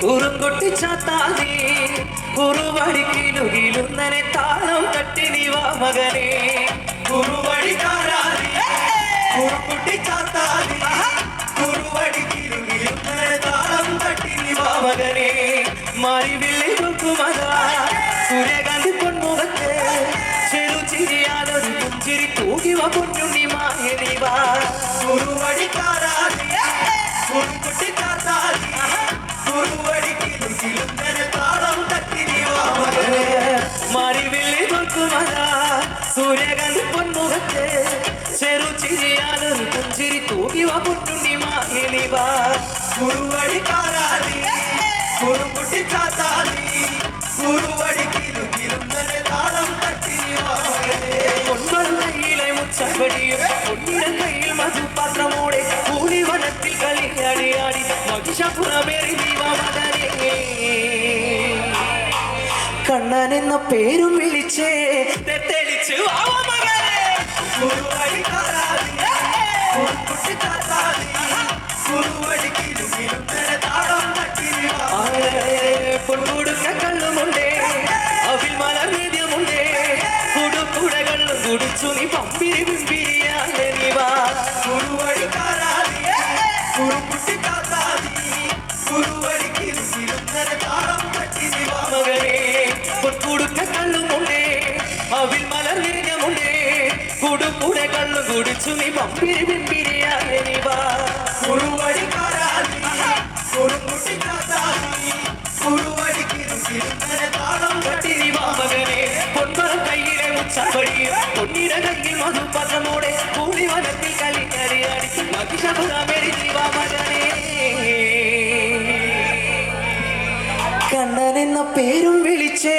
കുറുങ്കുട്ടി ചാത്താതി കുറുവടിക്കിലുകിലുന്നനെ താളം തട്ടി നീവാ മകനെ കുറുവടിക്കാരാതി കുറുങ്കുട്ടി ചാത്താതി കുറുവടിക്കിലുകിലുന്നനെ താളം തട്ടി നീവാ മകനെ മാറിവിള്ളി കൊക്കുമതാ സൂര്യകാന്തി പൊന്മുഖത്ത് ചെറുചിരിയാതൊരു പുഞ്ചിരി തൂകിവ പൊന്നുണ്ണി മായനിവാ കുറുവടിക്കാരാതി കുറുങ്കുട്ടി ചാത്താതി മാറിവിള്ളി കൊക്കുമതാ സൂര്യകാന്തി പൊന്മുഖത്ത് ചെറുചിരിയാതൊരു പുഞ്ചിരി തൂകിവ പൊന്നുണ്ണി മായനിവാ കുറുവടിക്കാരാതി കുറുങ്കുട്ടി ചാത്താതി കുറുവടിക്കിലുകിലുന്നനെ താളം തട്ടി പൊൻവളയിലെ മുച്ചപടിയും പൊന്നിടം കയ്യിൽ മധുപാത്രമോടെ കൂടിവനത്തിൽ കളിയാടിയാടി മഹിഷപുറമേറി ദീപമകനെ കണ്ണൻ എന്ന പേരും വിളിച്ചേ തെളിച്ച് പൊൻകുടുക്ക കള്ളുമുണ്ടേ അവിൽ മലർവേദ്യമുണ്ടേ കുടുക്കുടകളും കുടിച്ചു നീ പമ്പിരി പിമ്പിരിയാതെ നീ വാ കുറുവടിക്കാരാതി കുറുക്കുട്ടി കാത്താതി കുറുവടിക്കിലുകിലുന്നനെ താളം തട്ടി നീ വാ മകനെ പൊൻകുടുക്ക കള്ളുമുണ്ടേ അവിൽ മലർവേദ്യമുണ്ടേ കുടുക്കുടകളും കുടിച്ചു നീ പമ്പിരി പിമ്പിരിയാതെ നീ വാ കുറുവടിക്കാരാതി കുറുക്കുട്ടി കാത്താതി കുറുവടിക്കിലുകിലുന്നനെ താളം തട്ടി നീ വാ മകനെ പൊൻവളം കയ്യിലെ മുച്ചപടിയും പൊന്നിട കയ്യിൽ മധുപാത്രമോടെ കൂടിവനത്തിൽ കളിയാടിയാടി മഹിഷപുരമേറി ദീവാ മകനെ കണ്ണൻ എന്ന പേരും വിളിച്ചേ